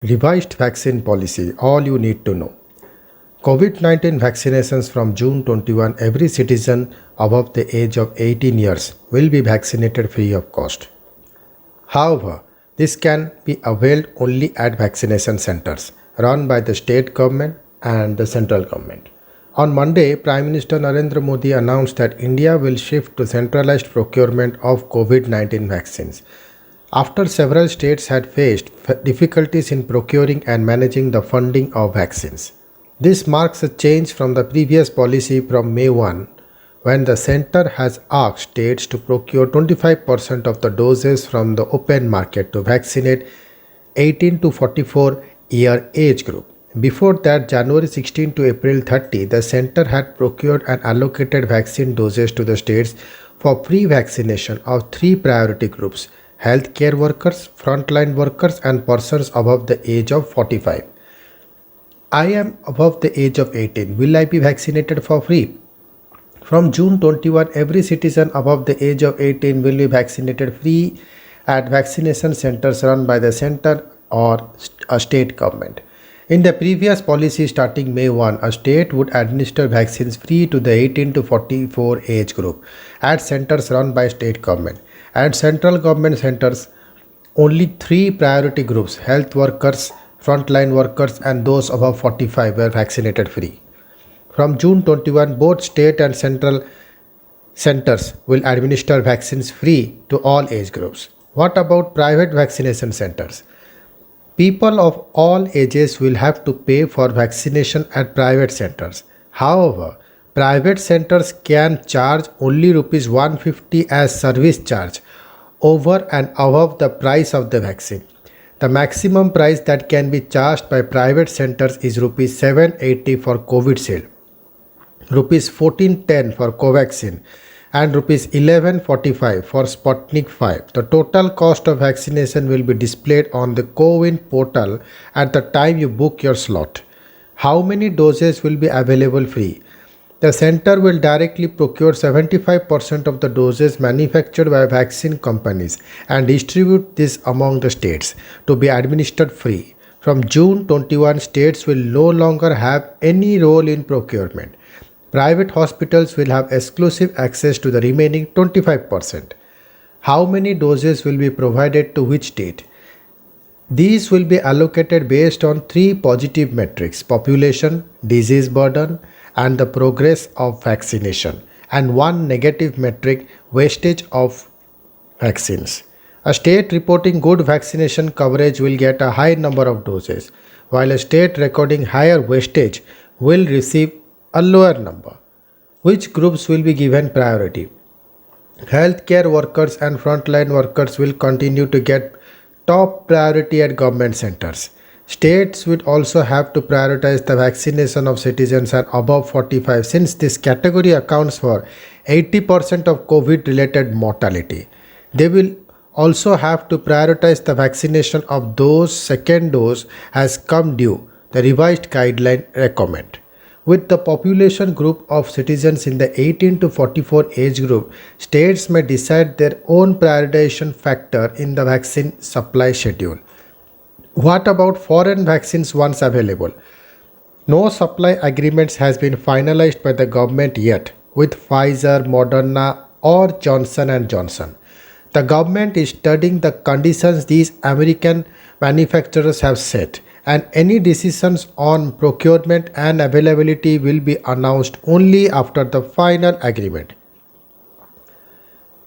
Revised vaccine policy, all you need to know. COVID-19 vaccinations from June 21, every citizen above the age of 18 years will be vaccinated free of cost. However, this can be availed only at vaccination centers run by the state government and the central government. On Monday, Prime Minister Narendra Modi announced that India will shift to centralized procurement of COVID-19 vaccines after several states had faced difficulties in procuring and managing the funding of vaccines. This marks a change from the previous policy from May 1, when the center has asked states to procure 25% of the doses from the open market to vaccinate 18 to 44 year age group. Before that, January 16 to April 30, the center had procured and allocated vaccine doses to the states for pre-vaccination of three priority groups: healthcare workers, frontline workers, and persons above the age of 45. I am above the age of 18. Will I be vaccinated for free? From June 21, every citizen above the age of 18 will be vaccinated free at vaccination centers run by the center or a state government. In the previous policy starting May 1, a state would administer vaccines free to the 18 to 44 age group at centers run by state government. At central government centers, only three priority groups: health workers, frontline workers, and those above 45 were vaccinated free. From June 21, both state and central centers will administer vaccines free to all age groups. What about private vaccination centers? People of all ages will have to pay for vaccination at private centers. However, private centers can charge only rupees 150 as service charge over and above the price of the vaccine. The maximum price that can be charged by private centers is rupees 780 for Covishield, rupees 1410 for Covaxin, and rupees 1145 for Sputnik 5. The total cost of vaccination will be displayed on the CoWIN portal at the time you book your slot. How many doses will be available free? The center will directly procure 75% of the doses manufactured by vaccine companies and distribute this among the states to be administered free. From June 21, states will no longer have any role in procurement. Private hospitals will have exclusive access to the remaining 25%. How many doses will be provided to which state? These will be allocated based on three positive metrics: population, disease burden, and the progress of vaccination, and one negative metric: wastage of vaccines. A state reporting good vaccination coverage will get a high number of doses, while a state recording higher wastage will receive a lower number. Which groups will be given priority? Healthcare workers and frontline workers will continue to get top priority at government centers. States would also have to prioritize the vaccination of citizens and above 45, since this category accounts for 80% of COVID-related mortality. They will also have to prioritize the vaccination of those second dose has come due, the revised guideline recommend. With the population group of citizens in the 18 to 44 age group, states may decide their own prioritization factor in the vaccine supply schedule. What about foreign vaccines once available? No supply agreements has been finalized by the government yet with Pfizer, Moderna, or Johnson & Johnson. The government is studying the conditions these American manufacturers have set, and any decisions on procurement and availability will be announced only after the final agreement.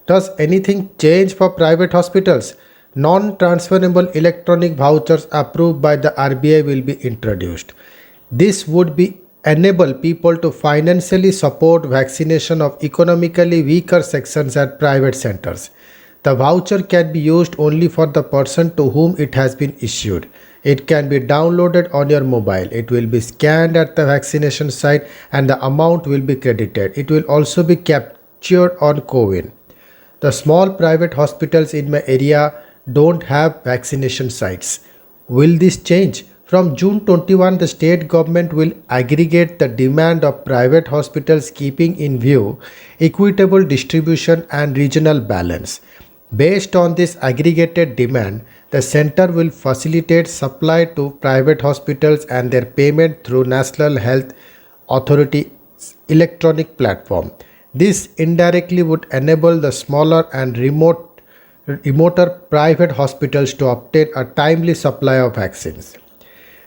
Does anything change for private hospitals? Non-transferable electronic vouchers approved by the RBI will be introduced. This would enable people to financially support vaccination of economically weaker sections at private centers. The voucher can be used only for the person to whom it has been issued. It can be downloaded on your mobile. It will be scanned at the vaccination site and the amount will be credited. It will also be captured on CoWIN. The small private hospitals in my area don't have vaccination sites. Will this change? From June 21, the state government will aggregate the demand of private hospitals, keeping in view equitable distribution and regional balance. Based on this aggregated demand, The center will facilitate supply to private hospitals and their payment through National Health Authority electronic platform. This indirectly would enable the smaller and remoter private hospitals to obtain a timely supply of vaccines.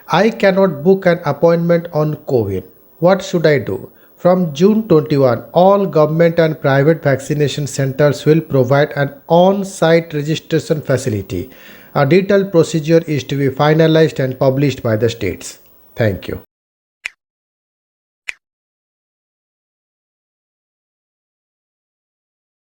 I cannot book an appointment on COVID. What should I do? From June 21, all government and private vaccination centers will provide an on-site registration facility. A detailed procedure is to be finalized and published by the states. Thank you.